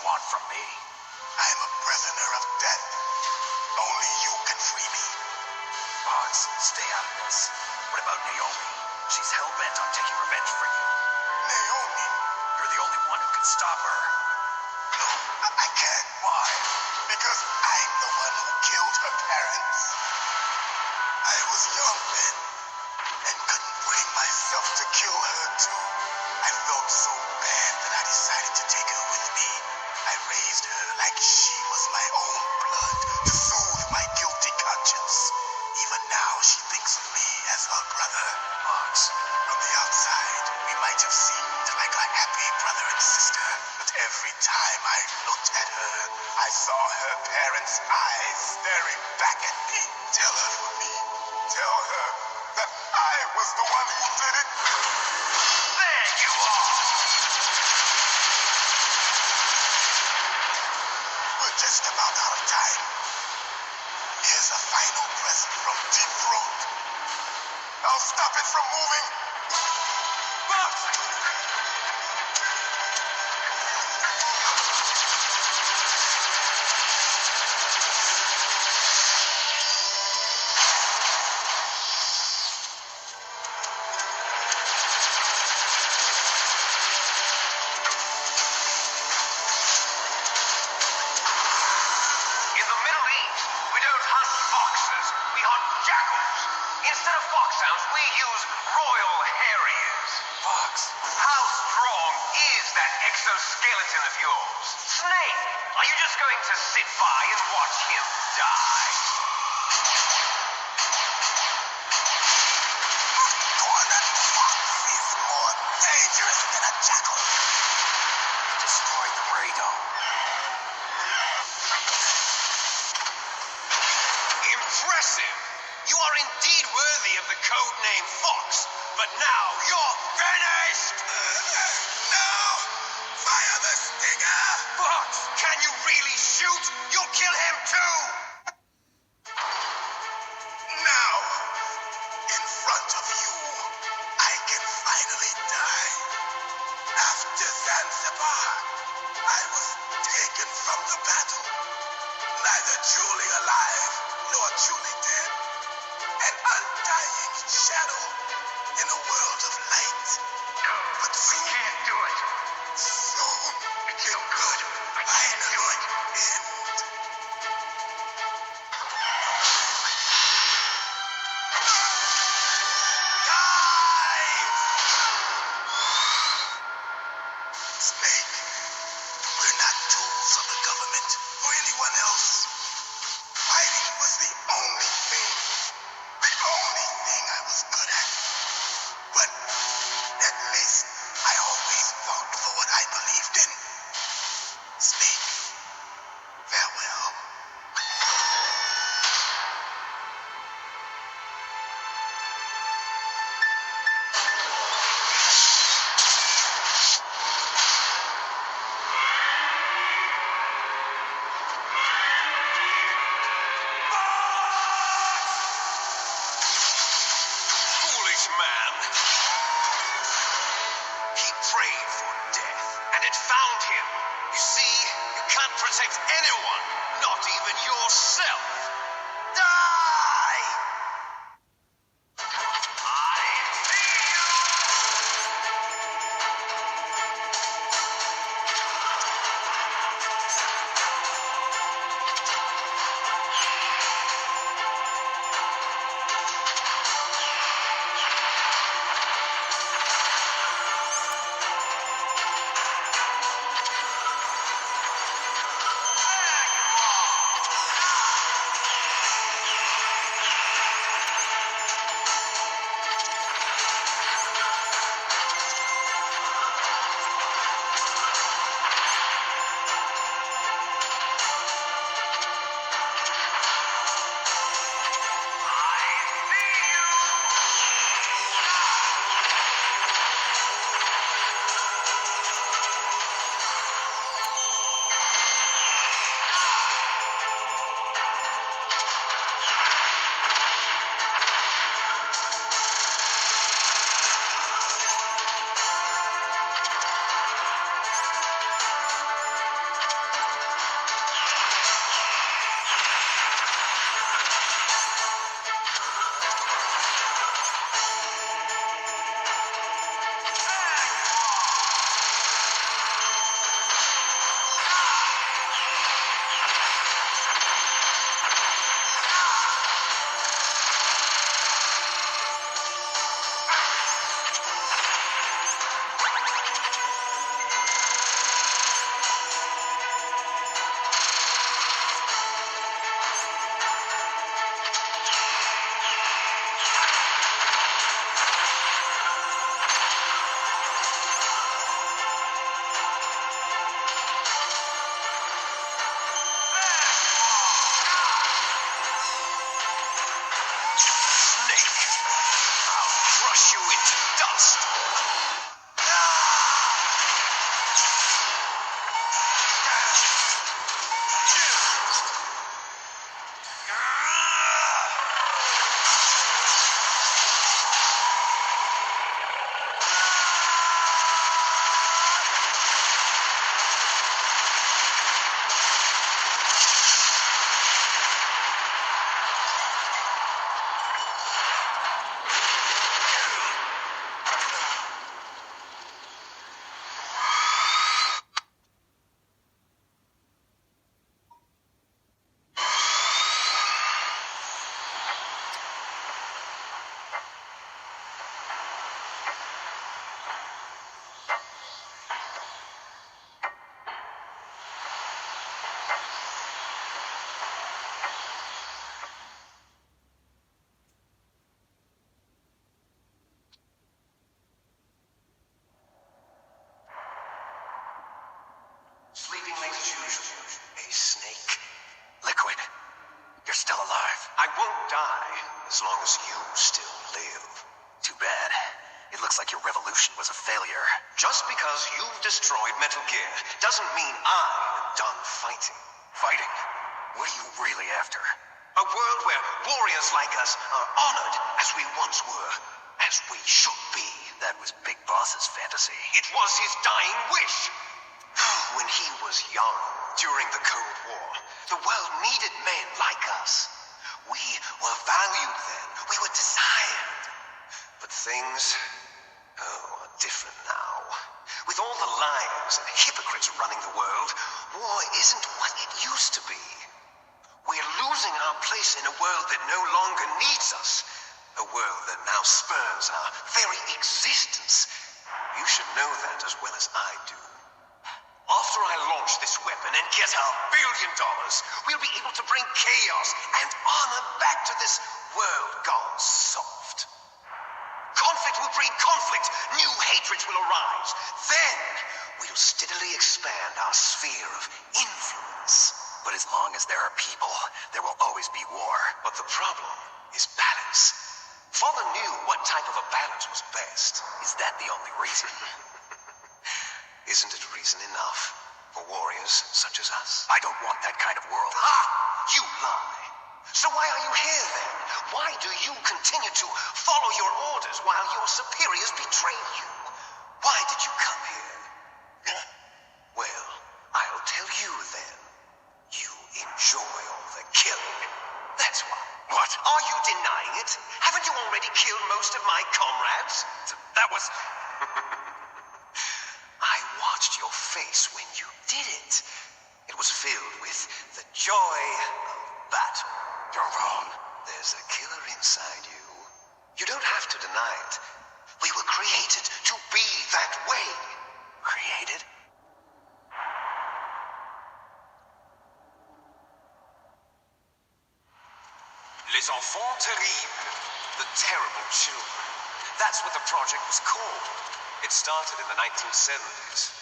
want from me? I'm a prisoner of death. Only you can free me. Fox, stay out of this. What about Naomi? She's hell-bent on taking revenge for you. Naomi? You're the only one who can stop her. No, I can't. Why? Because I'm the one who killed her parents. I was young then, and couldn't bring myself to kill her too. I felt so bad that I decided to take her with me. I raised her like she was my own blood, to soothe my guilty conscience. Even now, she thinks of me as her brother. Fox, from the outside, we might have seemed like a happy brother and sister, but every time I looked at her, I saw her parents' eyes staring back at me. Tell her for me. Tell her that I was the one who did it. There you are! We're just about out of time. Here's a final present from Deep Throat. I'll stop it from moving. Fox! In the Middle East, we don't hunt foxes, we hunt jackals. Instead of foxhounds, we use royal harriers. Fox, how strong is that exoskeleton of yours? Snake, are you just going to sit by and watch him die? Cornered fox is more dangerous than a jackal. Destroy the radar. Impressive! You are indeed worthy of the code name Fox, but now you're finished! No! Fire the stinger! Fox, can you really shoot? You'll kill him too! Now, in front of you, I can finally die. After Zanzibar, I was taken from the battle, neither truly alive nor truly dead. An undying shadow in a world of light. No, But soon, I can't do it. soon, It's so good. I can't do it. end. Die! Snake, we're not tools of the government or anyone else. Fighting was the only thing I was good at. But at least I always fought for what I believed in. Snake, farewell. Foolish man. He prayed for death, and it found him. You see, you can't protect anyone, not even yourself. Die! I see you! revolution was a failure. Just because you've destroyed Metal Gear doesn't mean I'm done fighting. Fighting? What are you really after? A world where warriors like us are honored as we once were, as we should be. That was Big Boss's fantasy. It was his dying wish. When he was young, during the Cold War, the world needed men like us. We were valued then. We were desired. But things, are different now. With all the liars and hypocrites running the world, war isn't what it used to be. We're losing our place in a world that no longer needs us. A world that now spurns our very existence. You should know that as well as I do. After I launch this weapon and get our $1 billion, we'll be able to bring chaos and honor back to this world gone soft. Conflict will breed conflict. New hatreds will arise. Then we'll steadily expand our sphere of influence. But as long as there are people, there will always be war. But the problem is balance. Father knew what type of a balance was best. Is that the only reason? Isn't it reason enough for warriors such as us? I don't want that kind of world. Ha! You lie. So why are you here then? Why do you continue to follow your orders while your superiors betray you? Why did you come here? Well, I'll tell you then. You enjoy all the killing. That's why. What? Are you denying it? Haven't you already killed most of my comrades? That was... I watched your face when you did it. It was filled with the joy of battle. You're wrong. There's a killer inside you. You don't have to deny it. We were created to be that way. Created? Les enfants terribles. The terrible children. That's what the project was called. It started in the 1970s.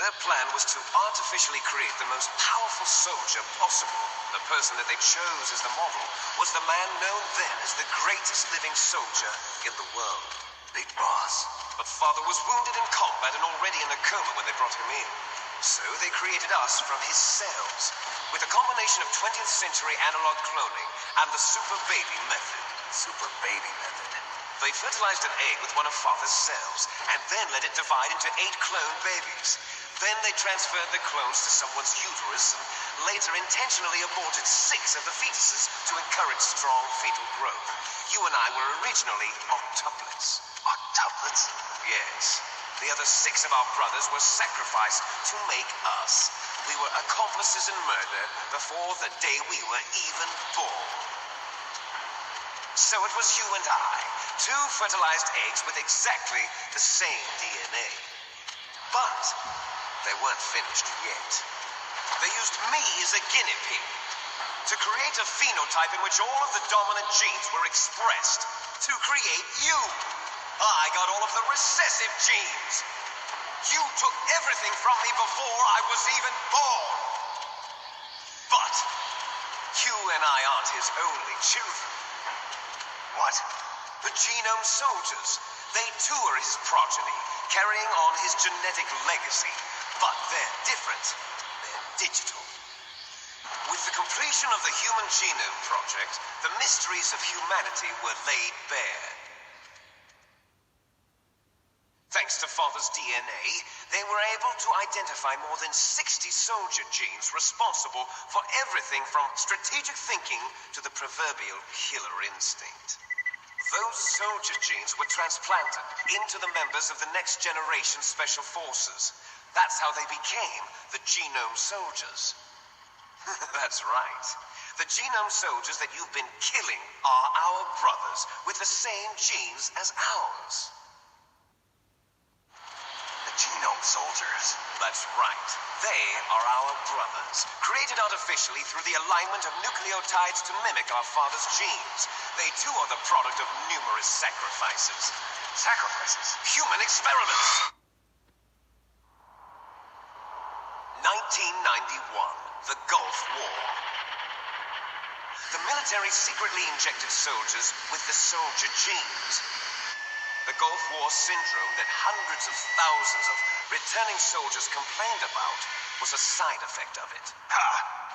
Their plan was to artificially create the most powerful soldier possible. The person that they chose as the model was the man known then as the greatest living soldier in the world. Big Boss. But Father was wounded in combat and already in a coma when they brought him in. So they created us from his cells, with a combination of 20th century analog cloning and the super baby method. Super baby method. They fertilized an egg with one of Father's cells, and then let it divide into 8 clone babies. Then they transferred the clones to someone's uterus, and later intentionally aborted 6 of the fetuses to encourage strong fetal growth. You and I were originally octuplets. Octuplets? Yes. The other 6 of our brothers were sacrificed to make us. We were accomplices in murder before the day we were even born. So it was you and I, 2 fertilized eggs with exactly the same DNA. But they weren't finished yet. They used me as a guinea pig to create a phenotype in which all of the dominant genes were expressed to create you. I got all of the recessive genes. You took everything from me before I was even born. But you and I aren't his only children. What? The genome soldiers. They too are his progeny, carrying on his genetic legacy. But they're different. They're digital. With the completion of the Human Genome Project, the mysteries of humanity were laid bare. Thanks to Father's DNA, they were able to identify more than 60 soldier genes responsible for everything from strategic thinking to the proverbial killer instinct. Those soldier genes were transplanted into the members of the next generation special forces. That's how they became the genome soldiers. That's right. The genome soldiers that you've been killing are our brothers with the same genes as ours. Genome soldiers. That's right. They are our brothers, created artificially through the alignment of nucleotides to mimic our father's genes. They too are the product of numerous sacrifices. Sacrifices? Human experiments! 1991, the Gulf War. The military secretly injected soldiers with the soldier genes. The Gulf War syndrome that hundreds of thousands of returning soldiers complained about was a side effect of it. Ha!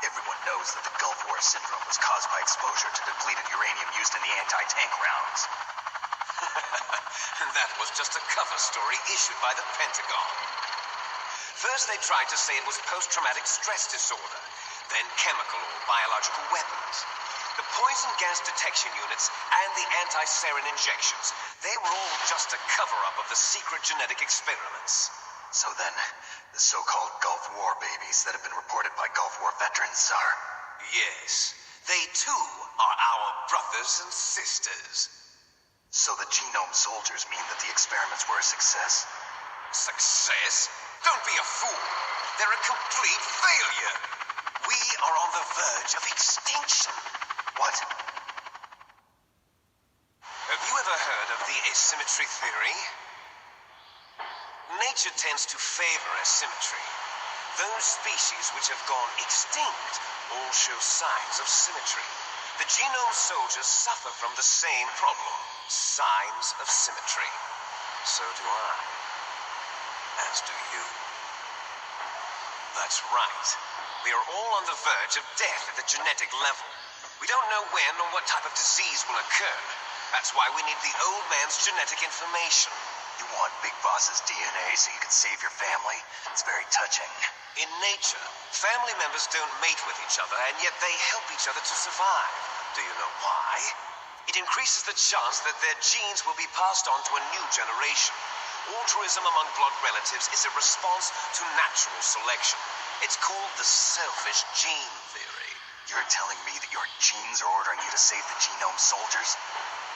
Everyone knows that the Gulf War syndrome was caused by exposure to depleted uranium used in the anti-tank rounds. And that was just a cover story issued by the Pentagon. First, they tried to say it was post-traumatic stress disorder, then chemical or biological weapons. The poison gas detection units and the anti-sarin injections, they were all just a cover-up of the secret genetic experiments. So then, the so-called Gulf War babies that have been reported by Gulf War veterans are... Yes, they too are our brothers and sisters. So the genome soldiers mean that the experiments were a success? Success? Don't be a fool. They're a complete failure. We are on the verge of extinction. What? Have you ever heard of the asymmetry theory? Nature tends to favor asymmetry. Those species which have gone extinct all show signs of symmetry. The genome soldiers suffer from the same problem, signs of symmetry. So do I. As do you. That's right. We are all on the verge of death at the genetic level. We don't know when or what type of disease will occur. That's why we need the old man's genetic information. You want Big Boss's DNA so you can save your family? It's very touching. In nature, family members don't mate with each other, and yet they help each other to survive. Do you know why? It increases the chance that their genes will be passed on to a new generation. Altruism among blood relatives is a response to natural selection. It's called the selfish gene theory. You're telling me that your genes are ordering you to save the genome soldiers?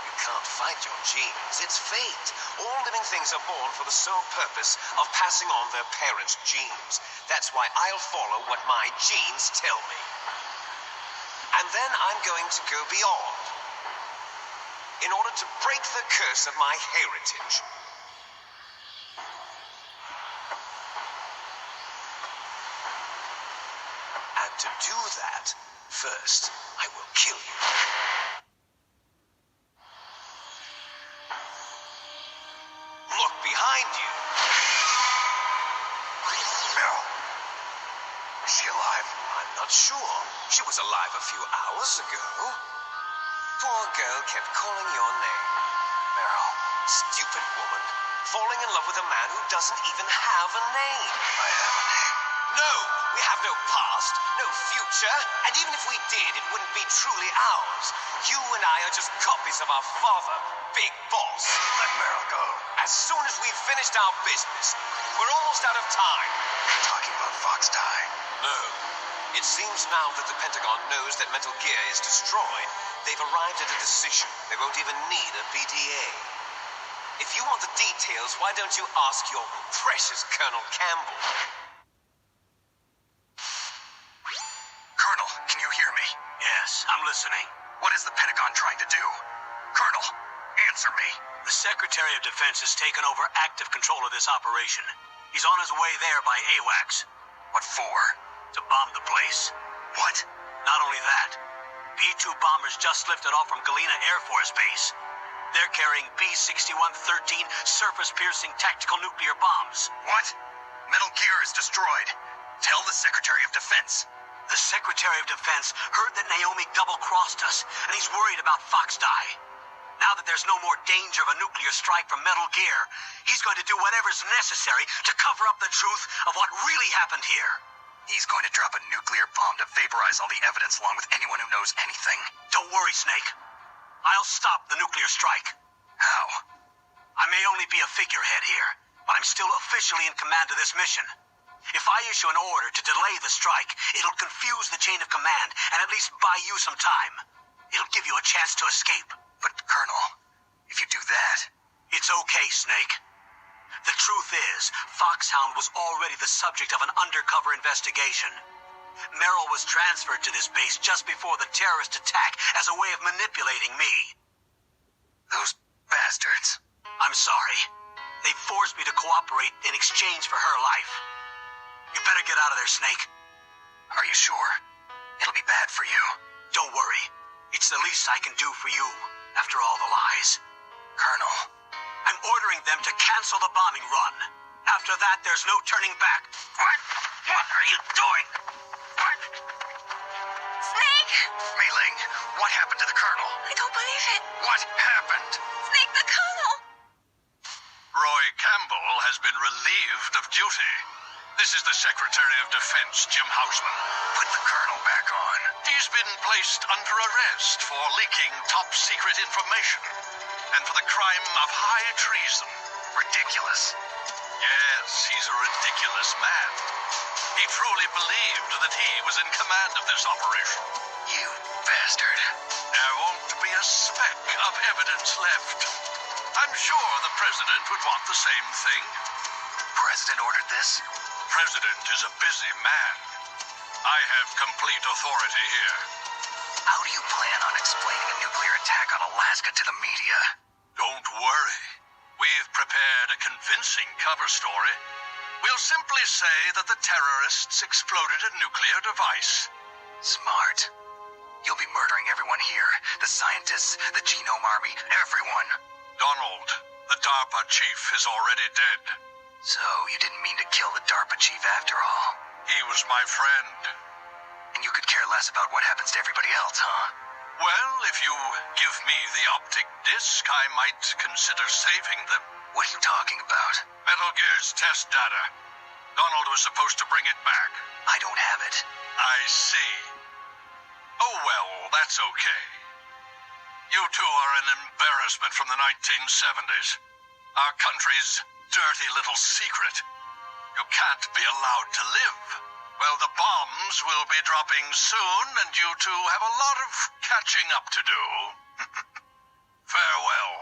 You can't fight your genes. It's fate. All living things are born for the sole purpose of passing on their parents' genes. That's why I'll follow what my genes tell me. And then I'm going to go beyond, in order to break the curse of my heritage. And to do that, first, I will kill you. Look behind you. Meryl. Is she alive? I'm not sure. She was alive a few hours ago. Poor girl kept calling your name. Meryl. Stupid woman. Falling in love with a man who doesn't even have a name. I have a name. No, we have no past, no future, and even if we did, it wouldn't be truly ours. You and I are just copies of our father, Big Boss. Let Meryl go. As soon as we've finished our business, we're almost out of time. You're talking about Fox Die. No. It seems now that the Pentagon knows that Metal Gear is destroyed, they've arrived at a decision. They won't even need a PDA. If you want the details, why don't you ask your precious Colonel Campbell? Colonel, can you hear me? Yes, I'm listening. What is the Pentagon trying to do? Colonel, answer me. The Secretary of Defense has taken over active control of this operation. He's on his way there by AWACS. What for? To bomb the place. What? Not only that, B-2 bombers just lifted off from Galena Air Force Base. They're carrying B-6113 surface-piercing tactical nuclear bombs. What? Metal Gear is destroyed. Tell the Secretary of Defense. The Secretary of Defense heard that Naomi double-crossed us, and he's worried about Fox Die. Now that there's no more danger of a nuclear strike from Metal Gear, he's going to do whatever's necessary to cover up the truth of what really happened here. He's going to drop a nuclear bomb to vaporize all the evidence along with anyone who knows anything. Don't worry, Snake. I'll stop the nuclear strike. How? I may only be a figurehead here, but I'm still officially in command of this mission. If I issue an order to delay the strike, it'll confuse the chain of command and at least buy you some time. It'll give you a chance to escape. But, Colonel, if you do that... It's okay, Snake. The truth is, Foxhound was already the subject of an undercover investigation. Merrill was transferred to this base just before the terrorist attack as a way of manipulating me. Those bastards. I'm sorry. They forced me to cooperate in exchange for her life. You better get out of there, Snake. Are you sure? It'll be bad for you. Don't worry. It's the least I can do for you, after all the lies. Colonel. I I'm ordering them to cancel the bombing run. After that, there's no turning back. What? What are you doing? What? Snake! Mei-Ling, what happened to the Colonel? I don't believe it. What happened? Snake the Colonel! Roy Campbell has been relieved of duty. This is the Secretary of Defense, Jim Houseman. Put the Colonel back on. He's been placed under arrest for leaking top-secret information and for the crime of high treason. Ridiculous. Yes, he's a ridiculous man. He truly believed that he was in command of this operation. You bastard. There won't be a speck of evidence left. I'm sure the President would want the same thing. President ordered this? President is a busy man. I have complete authority here. How do you plan on explaining a nuclear attack on Alaska to the media? Don't worry. We've prepared a convincing cover story. We'll simply say that the terrorists exploded a nuclear device. Smart. You'll be murdering everyone here. The scientists, the Genome Army, everyone. Donald, the DARPA chief, is already dead. So, you didn't mean to kill the DARPA chief after all. He was my friend. And you could care less about what happens to everybody else, huh? Well, if you give me the optic disc, I might consider saving them. What are you talking about? Metal Gear's test data. Donald was supposed to bring it back. I don't have it. I see. Oh well, that's okay. You two are an embarrassment from the 1970s. Our country's dirty little secret. You can't be allowed to live. Well, the bombs will be dropping soon, and you two have a lot of catching up to do. Farewell.